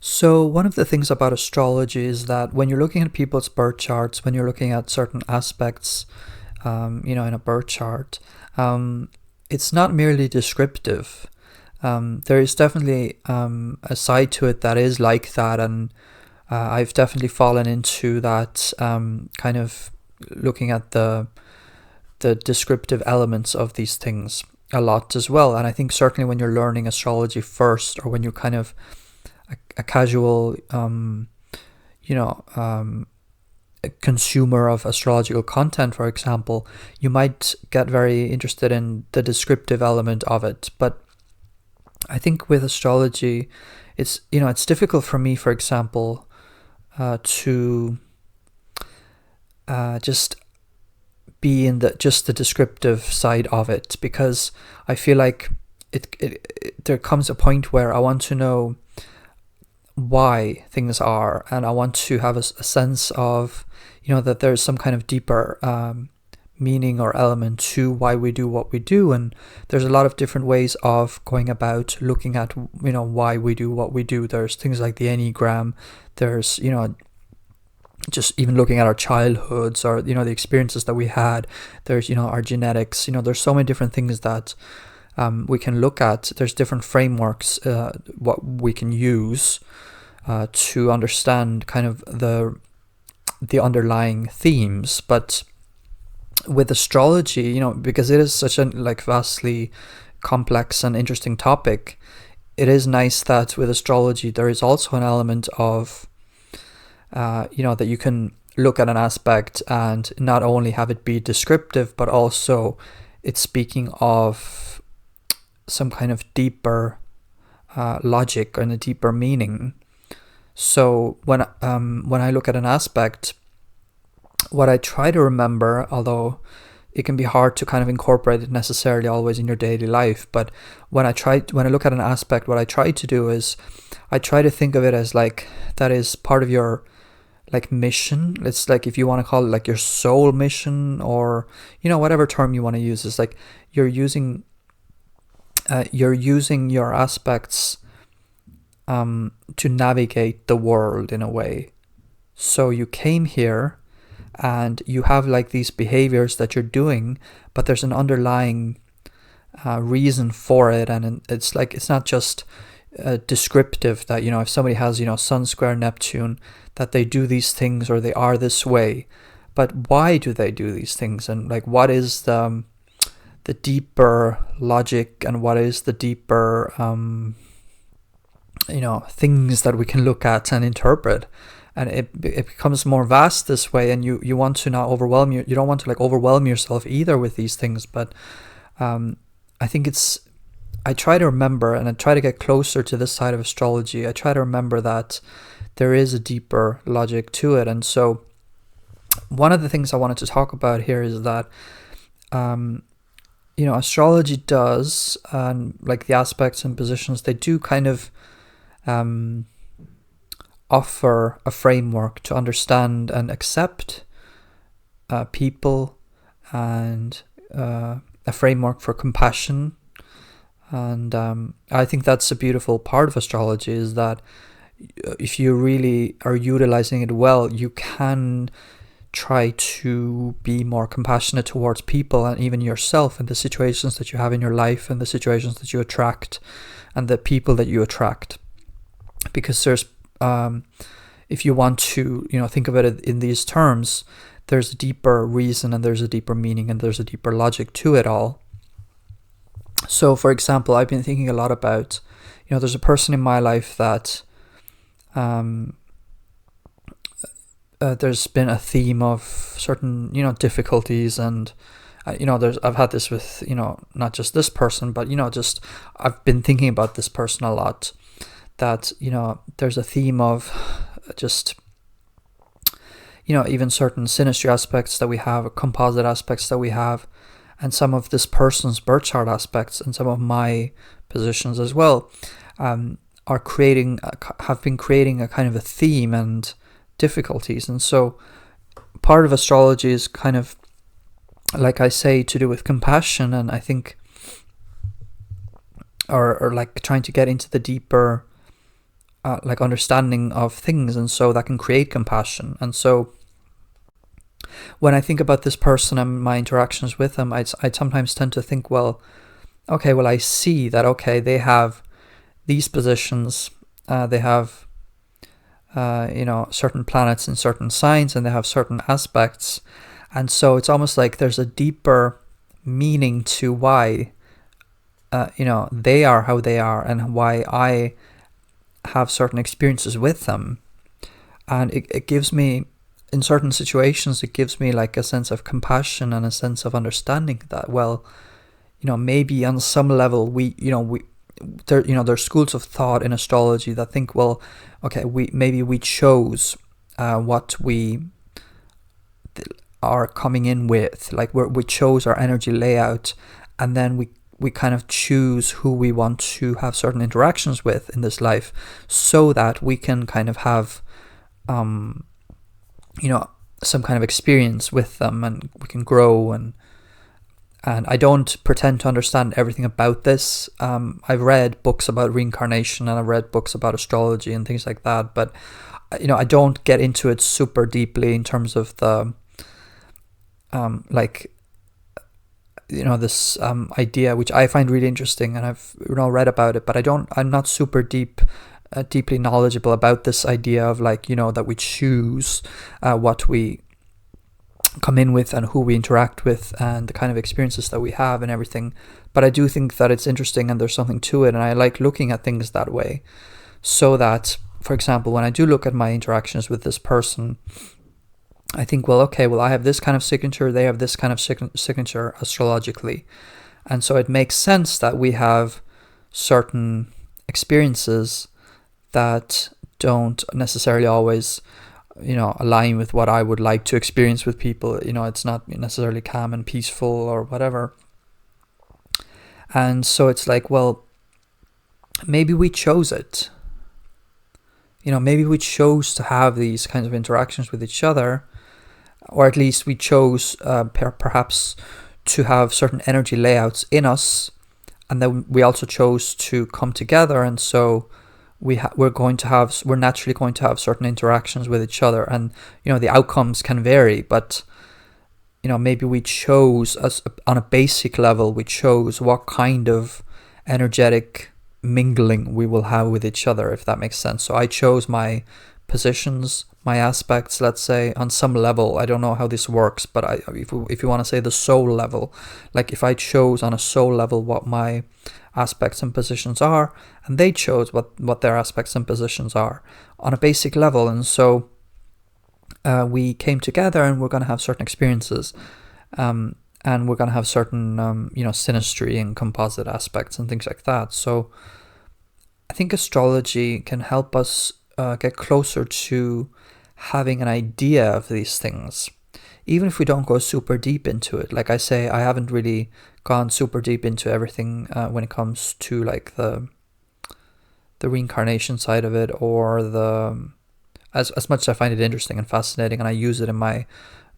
So, one of the things about astrology is that when you're looking at people's birth charts, when you're looking at certain aspects, in a birth chart, it's not merely descriptive. There is definitely a side to it that is like that, and I've definitely fallen into that kind of looking at the descriptive elements of these things a lot as well. And I think certainly when you're learning astrology first, or when you're kind of a casual, you know, um, a consumer of astrological content, for example, you might get very interested in the descriptive element of it. But I think with astrology, it's difficult for me, for example, to just be in the descriptive side of it, because I feel like there comes a point where I want to know why things are, and I want to have a sense of, that there's some kind of deeper meaning or element to why we do what we do. And there's a lot of different ways of going about looking at, why we do what we do. There's things like the Enneagram. There's, just even looking at our childhoods, or, the experiences that we had. There's, our genetics. There's so many different things that we can look at. There's different frameworks what we can use to understand kind of the underlying themes. But with astrology, because it is such a vastly complex and interesting topic, it is nice that with astrology there is also an element of that you can look at an aspect and not only have it be descriptive, but also it's speaking of some kind of deeper logic and a deeper meaning. So when I look at an aspect, what I try to remember, although it can be hard to kind of incorporate it necessarily always in your daily life, but when I look at an aspect, what I try to do is I try to think of it as that is part of your mission. It's if you want to call it your soul mission, or whatever term you want to use. It's you're using your aspects to navigate the world in a way. So you came here and you have these behaviors that you're doing, but there's an underlying reason for it. And it's not just descriptive that, if somebody has, Sun square Neptune, that they do these things or they are this way. But why do they do these things? And what is the deeper logic, and what is the deeper things that we can look at and interpret? And it becomes more vast this way, and you want to not overwhelm you don't want to overwhelm yourself either with these things. But I think I try to remember, and I try to get closer to this side of astrology. I try to remember that there is a deeper logic to it. And so one of the things I wanted to talk about here is that astrology does, and the aspects and positions, they do kind of offer a framework to understand and accept people, and a framework for compassion. And I think that's a beautiful part of astrology, is that if you really are utilizing it well, you can try to be more compassionate towards people, and even yourself, and the situations that you have in your life, and the situations that you attract, and the people that you attract. Because there's if you want to think of it in these terms, there's a deeper reason, and there's a deeper meaning, and there's a deeper logic to it all. So for example, I've been thinking a lot about, there's a person in my life that there's been a theme of certain difficulties, and I've had this with not just this person, but just I've been thinking about this person a lot, that there's a theme of just even certain synastry aspects that we have, composite aspects that we have, and some of this person's birth chart aspects, and some of my positions as well, have been creating a kind of a theme and difficulties. And so part of astrology is kind of, like I say, to do with compassion, and I think, or trying to get into the deeper like understanding of things, and so that can create compassion. And so when I think about this person and my interactions with them, I sometimes tend to think, well, okay, well, I see that, okay, they have these positions, they have, certain planets in certain signs, and they have certain aspects. And so it's almost like there's a deeper meaning to why, they are how they are, and why I have certain experiences with them. And it gives me, in certain situations, it gives me like a sense of compassion and a sense of understanding that, well, maybe on some level there's schools of thought in astrology that think, well, okay, we chose what we are coming in with, like we chose our energy layout, and then we kind of choose who we want to have certain interactions with in this life, so that we can kind of have some kind of experience with them, and we can grow. And I don't pretend to understand everything about this. I've read books about reincarnation, and I've read books about astrology and things like that, but I don't get into it super deeply in terms of the this idea, which I find really interesting, and I've read about it, but I'm not super deeply knowledgeable about this idea of that we choose what we come in with and who we interact with and the kind of experiences that we have and everything. But I do think that it's interesting and there's something to it, and I like looking at things that way, so that, for example, when I do look at my interactions with this person, I think, well, okay, well, I have this kind of signature, they have this kind of signature astrologically, and so it makes sense that we have certain experiences that don't necessarily always align with what I would like to experience with people. It's not necessarily calm and peaceful or whatever. And so it's like, well, maybe we chose it. Maybe we chose to have these kinds of interactions with each other, or at least we chose perhaps to have certain energy layouts in us, and then we also chose to come together, and so we're naturally going to have certain interactions with each other, and the outcomes can vary, but maybe we chose, on a basic level, we chose what kind of energetic mingling we will have with each other, if that makes sense. So I chose my positions, my aspects, let's say, on some level. I don't know how this works, but if you want to say the soul level, like if I chose on a soul level what my aspects and positions are, and they chose what their aspects and positions are on a basic level, and so we came together, and we're going to have certain experiences, and we're going to have certain synastry and composite aspects and things like that. So I think astrology can help us get closer to having an idea of these things, even if we don't go super deep into it. Like I say, I haven't really gone super deep into everything when it comes to like the reincarnation side of it, or the as much as I find it interesting and fascinating, and I use it in my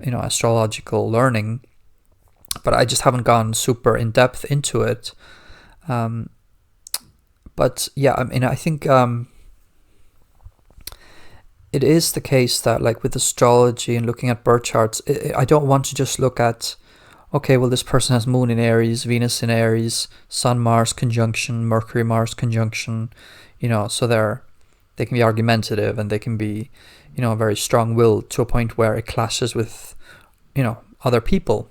astrological learning, but I just haven't gone super in depth into it. But yeah, I think it is the case that, like with astrology and looking at birth charts, I don't want to just look at, okay, well, this person has Moon in Aries, Venus in Aries, Sun Mars conjunction, Mercury Mars conjunction, so they can be argumentative, and they can be, very strong-willed to a point where it clashes with, other people.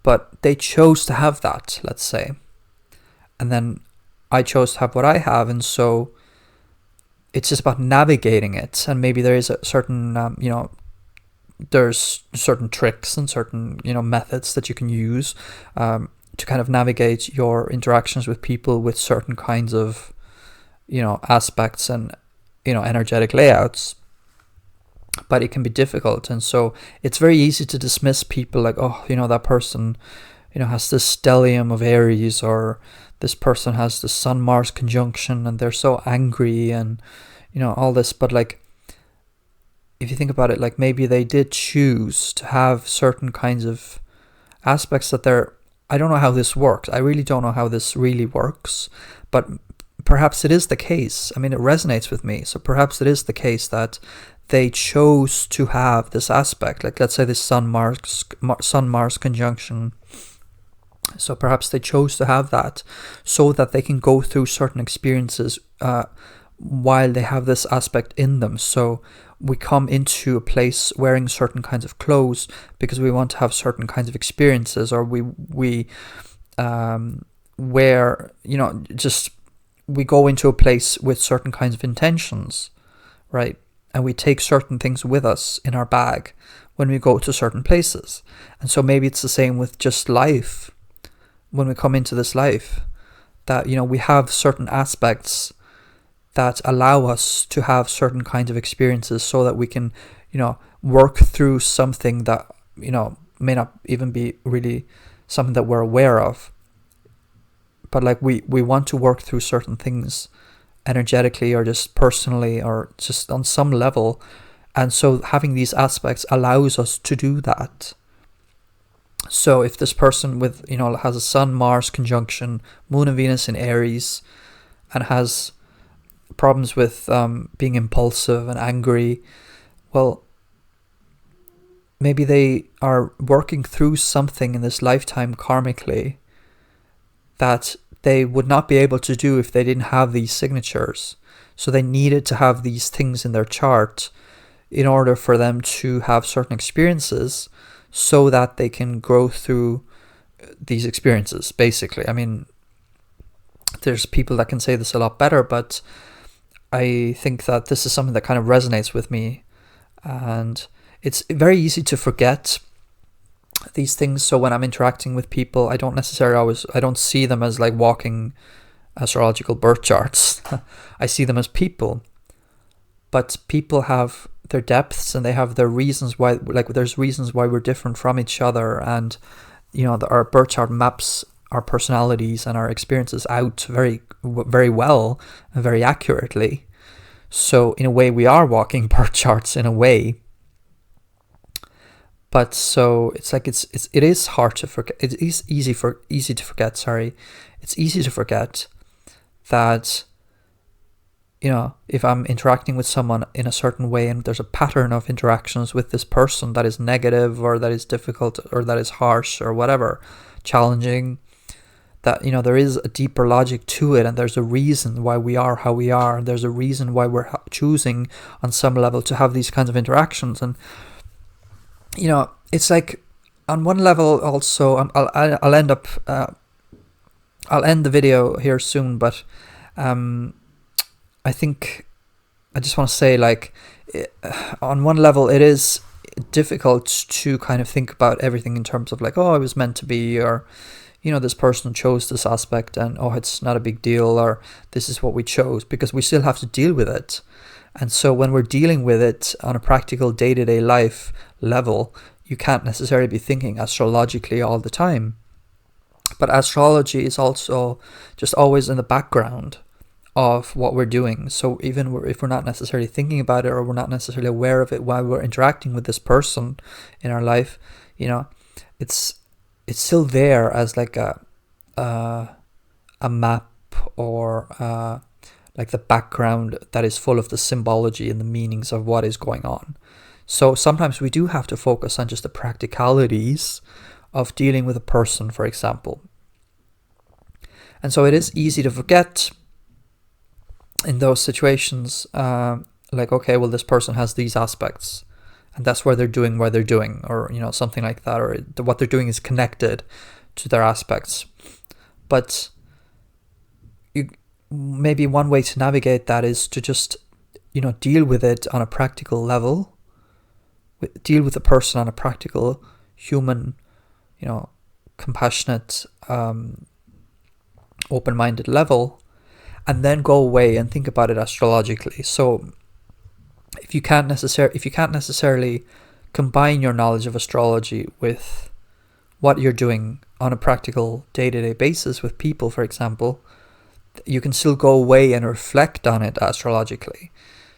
But they chose to have that, let's say, and then I chose to have what I have, and so it's just about navigating it. And maybe there is a certain, there's certain tricks and certain, methods that you can use to kind of navigate your interactions with people with certain kinds of, aspects and, energetic layouts. But it can be difficult. And so it's very easy to dismiss people like, oh, that person, has this stellium of Aries, or this person has the Sun Mars conjunction and they're so angry and, all this. But like, if you think about it, like maybe they did choose to have certain kinds of aspects that I don't know how this works. I really don't know how this really works, but perhaps it is the case. I mean, it resonates with me. So perhaps it is the case that they chose to have this aspect. Like, let's say this Sun-Mars conjunction. So perhaps they chose to have that so that they can go through certain experiences while they have this aspect in them. So we come into a place wearing certain kinds of clothes because we want to have certain kinds of experiences, or we wear, just we go into a place with certain kinds of intentions, right? And we take certain things with us in our bag when we go to certain places. And so maybe it's the same with just life. When we come into this life, that, we have certain aspects that allow us to have certain kinds of experiences so that we can, work through something that, may not even be really something that we're aware of. But like we want to work through certain things energetically or just personally or just on some level. And so having these aspects allows us to do that. So if this person with, has a Sun-Mars conjunction, Moon and Venus in Aries, and has problems with being impulsive and angry, well, maybe they are working through something in this lifetime karmically that they would not be able to do if they didn't have these signatures. So they needed to have these things in their chart in order for them to have certain experiences so that they can grow through these experiences, basically. I mean, there's people that can say this a lot better, but I think that this is something that kind of resonates with me. And it's very easy to forget these things. So when I'm interacting with people, I don't see them as like walking astrological birth charts. I see them as people. But people have their depths and they have their reasons why, like there's reasons why we're different from each other. And, our birth chart maps our personalities and our experiences out very, very well and very accurately. So in a way, we are walking birth charts in a way. But so it's like it is hard to forget. It is easy to forget. Sorry, it's easy to forget that, if I'm interacting with someone in a certain way and there's a pattern of interactions with this person that is negative or that is difficult or that is harsh or whatever, challenging, that, there is a deeper logic to it and there's a reason why we are how we are and there's a reason why we're choosing on some level to have these kinds of interactions. And, it's like on one level also, I'll end the video here soon, but I think I just want to say, like, on one level, it is difficult to kind of think about everything in terms of like, oh, it was meant to be, or, this person chose this aspect and, oh, it's not a big deal, or this is what we chose, because we still have to deal with it. And so when we're dealing with it on a practical day-to-day life level, you can't necessarily be thinking astrologically all the time. But astrology is also just always in the background of what we're doing. So even if we're not necessarily thinking about it or we're not necessarily aware of it while we're interacting with this person in our life, it's still there as like a map or like the background that is full of the symbology and the meanings of what is going on. So sometimes we do have to focus on just the practicalities of dealing with a person, for example. And so it is easy to forget in those situations, like, okay, well, this person has these aspects and that's why they're doing what they're doing, or, something like that, or what they're doing is connected to their aspects. But maybe one way to navigate that is to just, deal with it on a practical level, deal with the person on a practical, human, compassionate, open-minded level, and then go away and think about it astrologically. So if you can't necessarily combine your knowledge of astrology with what you're doing on a practical day-to-day basis with people, for example, you can still go away and reflect on it astrologically.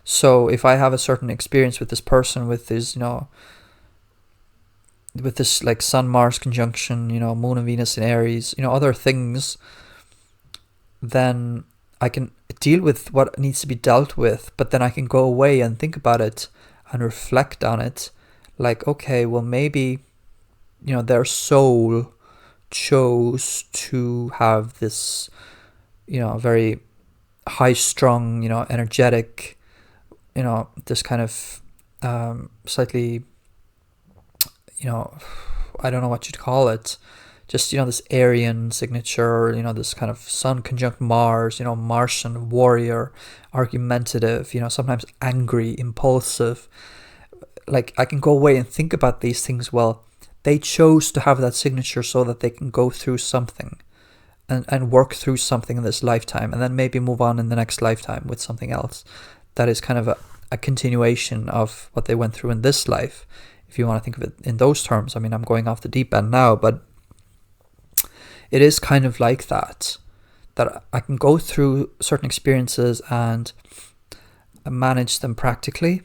So if I have a certain experience with this person, with this, with this like Sun-Mars conjunction, Moon and Venus in Aries, other things, then I can deal with what needs to be dealt with, but then I can go away and think about it and reflect on it. Like, okay, well, maybe, their soul chose to have this, very high strung, energetic, this kind of slightly, I don't know what you'd call it, just, this Aryan signature, this kind of Sun conjunct Mars, Martian warrior, argumentative, sometimes angry, impulsive. Like, I can go away and think about these things. Well, they chose to have that signature so that they can go through something and work through something in this lifetime, and then maybe move on in the next lifetime with something else that is kind of a continuation of what they went through in this life, if you want to think of it in those terms. I mean, I'm going off the deep end now, but it is kind of like that I can go through certain experiences and manage them practically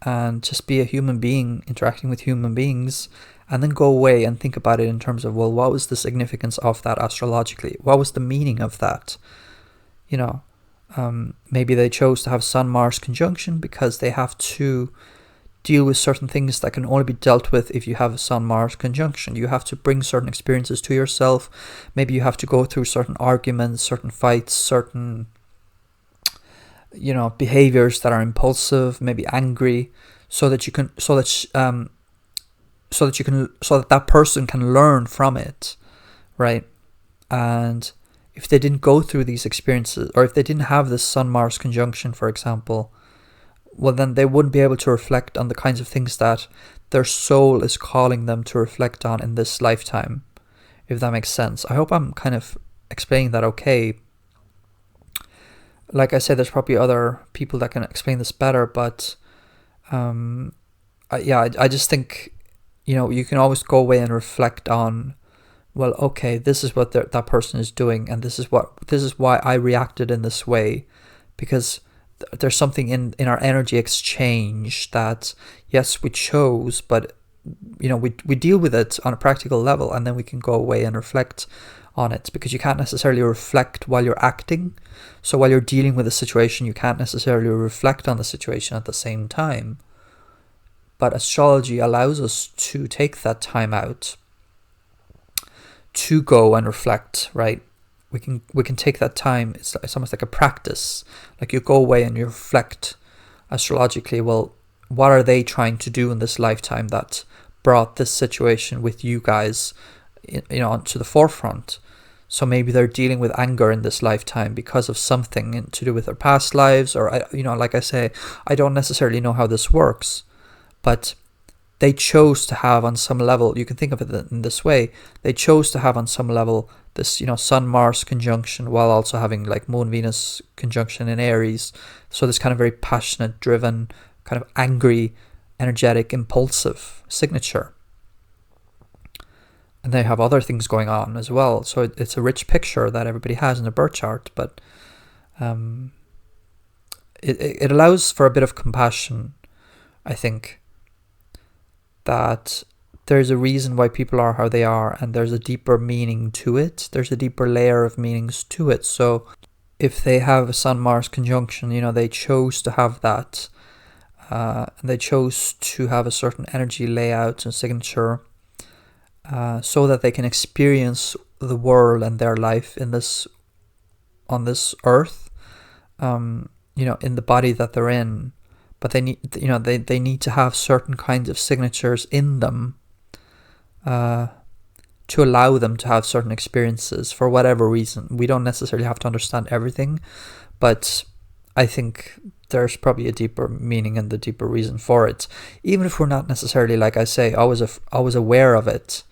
and just be a human being interacting with human beings, and then go away and think about it in terms of, well, what was the significance of that astrologically? What was the meaning of that? Maybe they chose to have Sun-Mars conjunction because they have to deal with certain things that can only be dealt with if you have a Sun-Mars conjunction. You have to bring certain experiences to yourself. Maybe you have to go through certain arguments, certain fights, certain behaviors that are impulsive, maybe angry, so that that person can learn from it, right? And if they didn't go through these experiences, or if they didn't have this Sun-Mars conjunction, for example, well, then they wouldn't be able to reflect on the kinds of things that their soul is calling them to reflect on in this lifetime, if that makes sense. I hope I'm kind of explaining that okay. Like I said, there's probably other people that can explain this better, but I just think, you can always go away and reflect on, well, okay, this is what that person is doing, and this is why I reacted in this way, because there's something in our energy exchange that, yes, we chose, but we deal with it on a practical level, and then we can go away and reflect on it, because you can't necessarily reflect while you're acting. So while you're dealing with a situation, you can't necessarily reflect on the situation at the same time. But astrology allows us to take that time out to go and reflect, right? We can take that time. It's almost like a practice. Like, you go away and you reflect astrologically. Well, what are they trying to do in this lifetime that brought this situation with you guys, onto the forefront? So maybe they're dealing with anger in this lifetime because of something to do with their past lives, or like I say, I don't necessarily know how this works, but they chose to have on some level, you can think of it in this way, they chose to have on some level this, Sun-Mars conjunction, while also having like Moon-Venus conjunction in Aries. So this kind of very passionate, driven, kind of angry, energetic, impulsive signature. And they have other things going on as well. So it's a rich picture that everybody has in their birth chart, but it allows for a bit of compassion, I think, that there's a reason why people are how they are, and there's a deeper meaning to it. There's a deeper layer of meanings to it. So if they have a Sun-Mars conjunction, they chose to have that. And they chose to have a certain energy layout and signature, so that they can experience the world and their life on this earth, in the body that they're in. But they need, they need to have certain kinds of signatures in them, to allow them to have certain experiences for whatever reason. We don't necessarily have to understand everything, but I think there's probably a deeper meaning and the deeper reason for it, even if we're not necessarily, like I say, always aware of it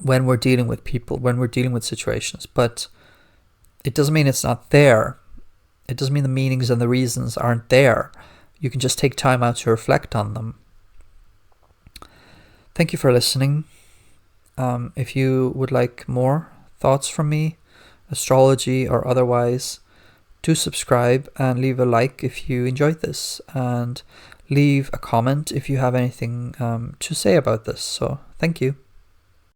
when we're dealing with people, when we're dealing with situations. But it doesn't mean it's not there. It doesn't mean the meanings and the reasons aren't there. You can just take time out to reflect on them. Thank you for listening. If you would like more thoughts from me, astrology or otherwise, do subscribe and leave a like if you enjoyed this, and leave a comment if you have anything to say about this. So thank you.